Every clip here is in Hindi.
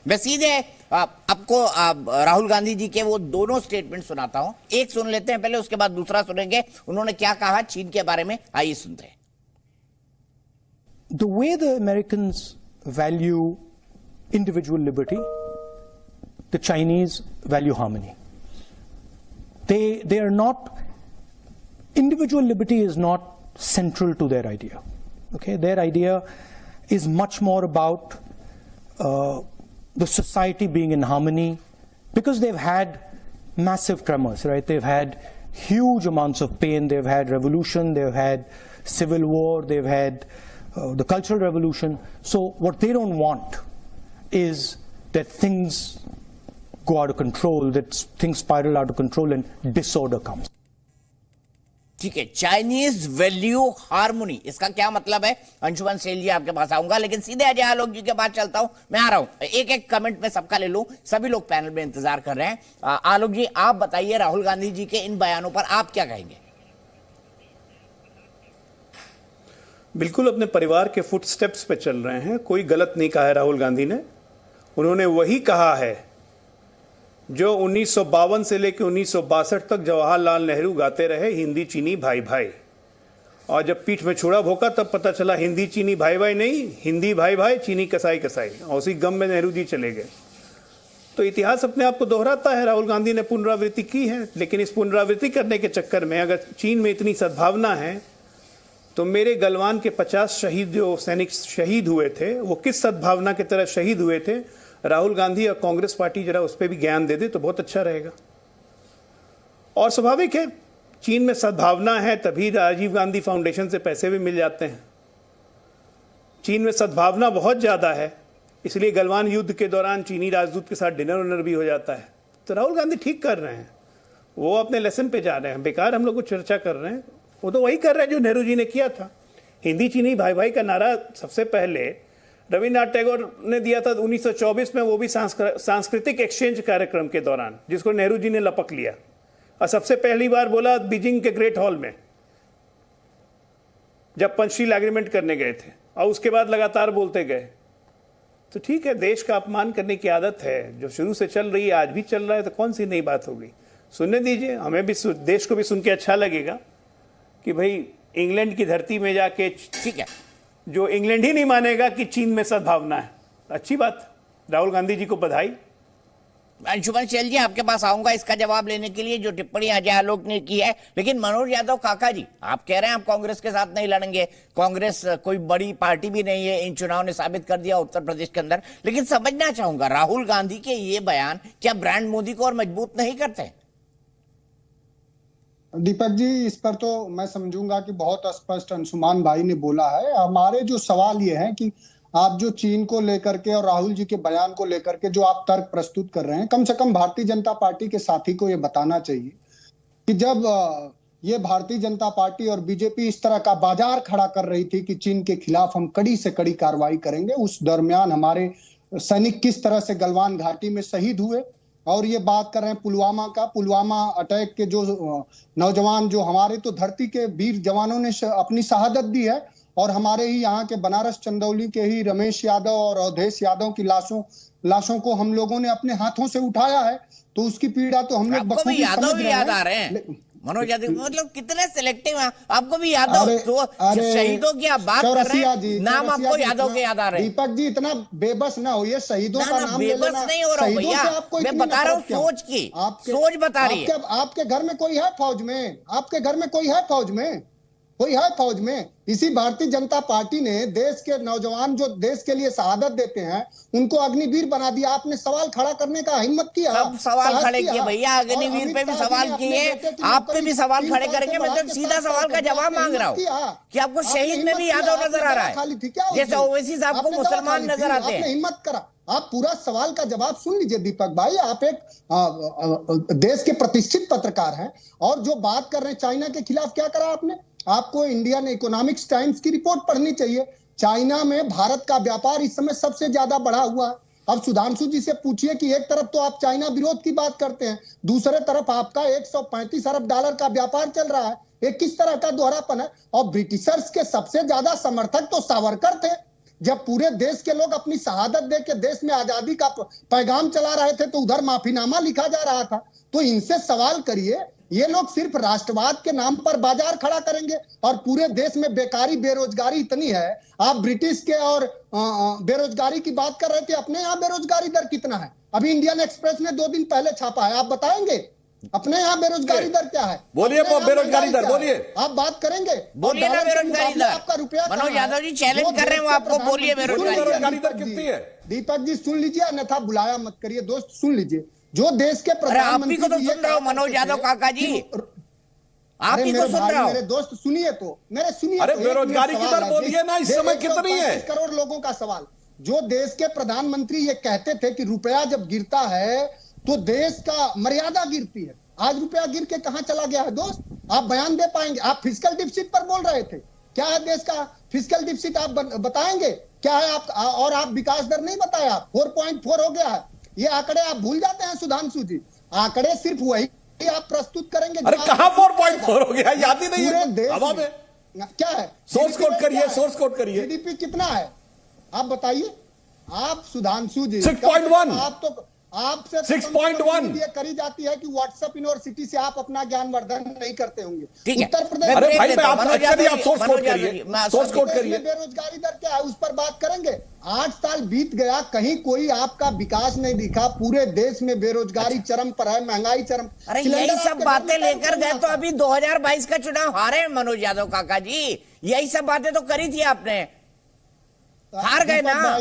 मैं सीधे आपको राहुल गांधी जी के वो दोनों स्टेटमेंट सुनाता हूं, एक सुन लेते हैं पहले, उसके बाद दूसरा सुनेंगे उन्होंने क्या कहा चीन के बारे में। आइए सुनते हैं। The way the Americans value individual liberty, the Chinese value harmony. They are not, individual liberty is not central to their idea. Okay, their idea is much more about the society being in harmony, because they've had massive tremors, right? They've had huge amounts of pain, they've had revolution, they've had civil war, they've had the Cultural Revolution. So what they don't want is that things go out of control, that things spiral out of control and disorder comes. ठीक है, चाइनीज वैल्यू हार्मोनी, इसका क्या मतलब है? अंशुमन सेल जी आपके पास आऊंगा, लेकिन सीधे अजय आलोक जी के पास चलता हूं। मैं आ रहा हूं, एक एक कमेंट में सबका ले लूं, सभी लोग पैनल में इंतजार कर रहे हैं। आलोक जी आप बताइए, राहुल गांधी जी के इन बयानों पर आप क्या कहेंगे? बिल्कुल अपने परिवार के फुटस्टेप्स पे चल रहे हैं। कोई गलत नहीं कहा है राहुल गांधी ने। उन्होंने वही कहा है जो 1952 से लेकर 1962 तक जवाहरलाल नेहरू गाते रहे, हिंदी चीनी भाई भाई। और जब पीठ में छुरा भोंका तब पता चला हिंदी चीनी भाई भाई नहीं, हिंदी भाई भाई चीनी कसाई कसाई। और उसी गम में नेहरू जी चले गए। तो इतिहास अपने आप को दोहराता है। राहुल गांधी ने पुनरावृत्ति की है, लेकिन इस पुनरावृत्ति करने के चक्कर में अगर चीन में इतनी सद्भावना है तो मेरे गलवान के 50 शहीद जो सैनिक शहीद हुए थे वो किस सद्भावना की तरह शहीद हुए थे, राहुल गांधी और कांग्रेस पार्टी जरा उस पर भी ज्ञान दे दे तो बहुत अच्छा रहेगा। और स्वाभाविक है, चीन में सद्भावना है तभी राजीव गांधी फाउंडेशन से पैसे भी मिल जाते हैं। चीन में सद्भावना बहुत ज़्यादा है, इसलिए गलवान युद्ध के दौरान चीनी राजदूत के साथ डिनर उनर भी हो जाता है। तो राहुल गांधी ठीक कर रहे हैं, वो अपने लेसन पे जा रहे हैं। बेकार हम लोग को चर्चा कर रहे हैं, वो तो वही कर रहे हैं जो नेहरू जी ने किया था। हिंदी चीनी भाई भाई का नारा सबसे पहले रविन्द्रनाथ टैगोर ने दिया था 1924 में, वो भी सांस्कृतिक एक्सचेंज कार्यक्रम के दौरान, जिसको नेहरू जी ने लपक लिया। और सबसे पहली बार बोला बीजिंग के ग्रेट हॉल में जब पंचशील एग्रीमेंट करने गए थे, और उसके बाद लगातार बोलते गए। तो ठीक है, देश का अपमान करने की आदत है जो शुरू से चल रही है, आज भी चल रहा है, तो कौन सी नई बात होगी। सुनने दीजिए, हमें भी, देश को भी सुन के अच्छा लगेगा कि भाई इंग्लैंड की धरती में जाके, ठीक है, जो इंग्लैंड ही नहीं मानेगा कि चीन में सद्भावना है। अच्छी बात, राहुल गांधी जी को बधाई। अंशुमन सेल जी आपके पास आऊंगा इसका जवाब लेने के लिए, जो टिप्पणी अजय आलोक ने की है। लेकिन मनोज यादव काका जी, आप कह रहे हैं आप कांग्रेस के साथ नहीं लड़ेंगे, कांग्रेस कोई बड़ी पार्टी भी नहीं है, इन चुनाव ने साबित कर दिया उत्तर प्रदेश के अंदर। लेकिन समझना चाहूंगा, राहुल गांधी के ये बयान क्या ब्रांड मोदी को और मजबूत नहीं करते? दीपक जी, इस पर तो मैं समझूंगा कि बहुत स्पष्ट अंशुमान भाई ने बोला है। हमारे जो सवाल ये है कि आप जो चीन को लेकर के और राहुल जी के बयान को लेकर के जो आप तर्क प्रस्तुत कर रहे हैं, कम से कम भारतीय जनता पार्टी के साथी को ये बताना चाहिए कि जब ये भारतीय जनता पार्टी और बीजेपी इस तरह का बाजार खड़ा कर रही थी कि चीन के खिलाफ हम कड़ी से कड़ी कार्रवाई करेंगे, उस दरमियान हमारे सैनिक किस तरह से गलवान घाटी में शहीद हुए। और ये बात कर रहे हैं पुलवामा का, पुलवामा अटैक के जो नौजवान, जो हमारे तो धरती के वीर जवानों ने अपनी शहादत दी है, और हमारे ही यहाँ के बनारस चंदौली के ही रमेश यादव और अवधेश यादव की लाशों को हम लोगों ने अपने हाथों से उठाया है। तो उसकी पीड़ा तो हम लोग बखूबी समझ रहे याद आ रहे हैं। मनोज यादव मतलब कितने सिलेक्टिव हैं, आपको भी यादव, शहीदों की आप बात कर रहे हैं, नाम आपको यादव के याद आ रहे हैं। दीपक जी इतना बेबस ना होइए, शहीदों का नाम ले लेना। नहीं हो रहा हूं भैया, मैं बता रहा हूँ सोच की, सोच बता रही है। आपके घर में कोई है फौज में? आपके घर में कोई है फौज में? कोई है फौज में? इसी भारतीय जनता पार्टी ने देश के नौजवान जो देश के लिए शहादत देते हैं उनको अग्निवीर बना दिया। आपने सवाल खड़ा करने का हिम्मत किया? सब सवाल खड़े किए भैया, अग्निवीर पे भी सवाल किए, आप पे भी सवाल खड़े करेंगे। मैं तो सीधा सवाल का जवाब मांग रहा हूँ कि आपको शहीद में भी यादव नजर आ रहा है, जैसे ओवैसी साहब को मुसलमान नजर आते हैं। हिम्मत करा, आप पूरा सवाल का जवाब सुन लीजिए दीपक भाई। आप एक देश के प्रतिष्ठित पत्रकार हैं, और जो बात कर रहे हैं चाइना के खिलाफ, क्या करा आपने? आपको इंडियन इकोनॉमिक्स टाइम्स की रिपोर्ट पढ़नी चाहिए। चाइना में भारत का व्यापार इस समय सबसे ज्यादा बढ़ा हुआ है। अब सुधांशु जी से पूछिए कि एक तरफ तो आप चाइना विरोध की बात करते हैं, दूसरे तरफ आपका 135 अरब डॉलर का व्यापार चल रहा है। ये किस तरह का दोहरापन है? और ब्रिटिशर्स के सबसे ज्यादा समर्थक तो सावरकर थे। जब पूरे देश के लोग अपनी शहादत दे के देश में आजादी का पैगाम चला रहे थे तो उधर माफीनामा लिखा जा रहा था। तो इनसे सवाल करिए, ये लोग सिर्फ राष्ट्रवाद के नाम पर बाजार खड़ा करेंगे और पूरे देश में बेकारी बेरोजगारी इतनी है। आप ब्रिटिश के और बेरोजगारी की बात कर रहे थे, अपने यहाँ बेरोजगारी दर कितना है? अभी इंडियन एक्सप्रेस ने 2 दिन पहले छापा है, आप बताएंगे अपने यहाँ बेरोजगारी दर क्या है? बोलिए बेरोजगारी दर, बोलिए, आप बात करेंगे, बोलिए ना बेरोजगारी दर। आपका रुपया मनोज यादव जी चैलेंज कर रहे हैं, वो आपको बोलिए बेरोजगारी दर कितनी है? दीपक जी सुन लीजिए, अन्यथा बुलाया मत करिए। दोस्त सुन लीजिए, जो देश के अरे आप प्रधानमंत्री ही को तो सुन रहा हूँ मनोज यादव काका जी, आप ही को सुन रहा हूँ। मेरे दोस्त सुनिए तो, मेरे सुनिए। अरे बेरोजगारी की दर बोलिए ना, इस समय कितनी है? 135 करोड़ लोगों का सवाल। जो देश के प्रधानमंत्री ये कहते थे कि रुपया जब गिरता है तो देश का मर्यादा गिरती है, आज रुपया गिर के कहां चला गया है दोस्त? आप बयान दे पाएंगे? आप फिस्कल डिफिसिट पर बोल रहे थे, क्या है देश का फिस्कल डिफिसिट? आप बताएंगे क्या है? आप और आप विकास दर नहीं बताया, 4.4 हो गया है। ये आंकड़े आप भूल जाते हैं सुधांशु जी, आंकड़े सिर्फ वही आप प्रस्तुत करेंगे। अरे कहां 4.4 हो गया, याद ही नहीं है हवा में। क्या है? सोर्स कोड करिए, सोर्स कोड करिए। जीडीपी कितना है आप बताइए? आप सुधांशु जी 6.1, आप तो आपसे 6.1 ये करी जाती है कि व्हाट्सएप यूनिवर्सिटी से आप अपना ज्ञानवर्धन नहीं करते होंगे। ठीक है, उत्तर प्रदेश अरे भाई मैं आप सोर्स कोड मनोज करिए, यादव सोर्स कोड करिए। बेरोजगारी दर क्या है उस पर बात करेंगे। 8 साल बीत गया, कहीं कोई आपका विकास नहीं दिखा। पूरे देश में बेरोजगारी चरम पर है, महंगाई चरम। अरे यही सब बातें लेकर गए तो अभी 2022 का चुनाव हारे मनोज यादव काका जी, यही सब बातें तो करी थी आपने, हार गए ना।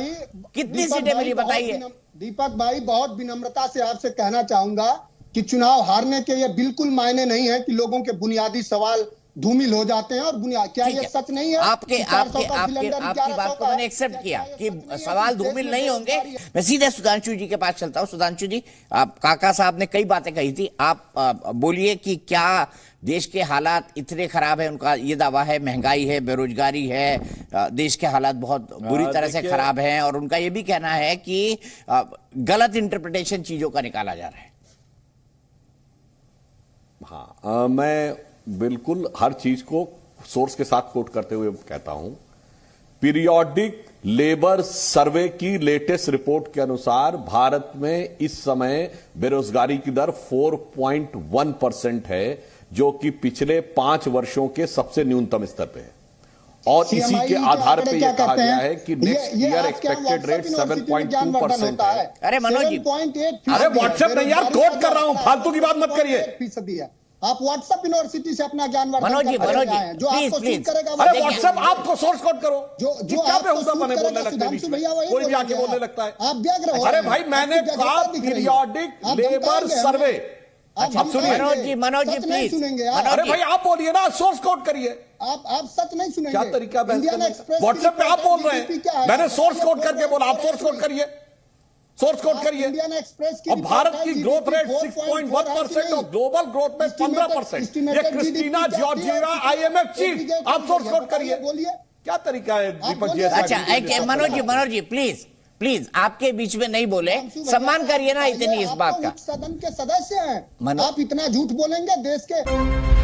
कितनी सीटें मिली बताइए? दीपक भाई बहुत विनम्रता से आपसे कहना चाहूंगा कि चुनाव हारने के ये बिल्कुल मायने नहीं है कि लोगों के बुनियादी सवाल धूमिल हो जाते हैं। और बुनियाद क्या ये सच नहीं है? आपकी बात को मैंने एक्सेप्ट किया कि सवाल धूमिल नहीं होंगे। मैं सीधे सुधांशु जी के पास चलता हूं। सुधांशु जी, आप काका साहब ने कई बातें कही थी, आप बोलिए कि क्या देश के हालात इतने खराब है? उनका ये दावा है महंगाई है, बेरोजगारी है, देश के हालात बहुत बुरी तरह से खराब हैं, और उनका ये भी कहना है कि गलत इंटरप्रिटेशन चीजों का निकाला जा रहा है। हाँ, मैं बिल्कुल हर चीज को सोर्स के साथ कोट करते हुए कहता हूं। पीरियोडिक लेबर सर्वे की लेटेस्ट रिपोर्ट के अनुसार भारत में इस समय बेरोजगारी की दर 4.1% है, जो कि पिछले 5 वर्षों के सबसे न्यूनतम स्तर पे है। और इसी के आधार पे यह कहा गया है कि नेक्स्ट ईयर एक्सपेक्टेड रेट 7.2% है। अरे मनोज जी, अरे व्हाट्सएप नहीं यार, कोट कर रहा हूं, फालतू की बात मत करिए। आप व्हाट्सएप यूनिवर्सिटी से अपना ज्ञानवर्धन मनोज जी जो आपको सूट करेगा। अरे व्हाट्सएप आपको सोर्स कोड करो, जो क्या बेहुदा बने बोलने लगते हैं बीच में, कोई भी आके बोलने लगता है। आप व्यग्र हो। अरे भाई मैंने कहा पीरियोडिक लेबर सर्वे। अब सुनिए मनोज जी प्लीज सुनेंगे। अरे भाई आप बोलिए ना, सोर्स कोड करिए। आप सच नहीं सुनेंगे। क्या तरीका है? इंडियन एक्सप्रेस व्हाट्सएप पे आप बोल रहे हैं, मैंने सोर्स कोड करके बोला, आप सोर्स कोड करिए, सोर्स कोड करिए। इंडियन एक्सप्रेस की और भारत की ग्रोथ रेट 6.1% और ग्लोबल ग्रोथ में 15%। ये क्रिस्टीना जॉर्जिएवा IMF चीफ, आप सोर्स कोड करिए। बोलिए क्या तरीका है दीपक जी? अच्छा मनोज जी प्लीज आपके बीच में नहीं बोले, सम्मान करिए ना इतनी इस बात का। सदन के सदस्य हैं, आप इतना झूठ बोलेंगे देश के।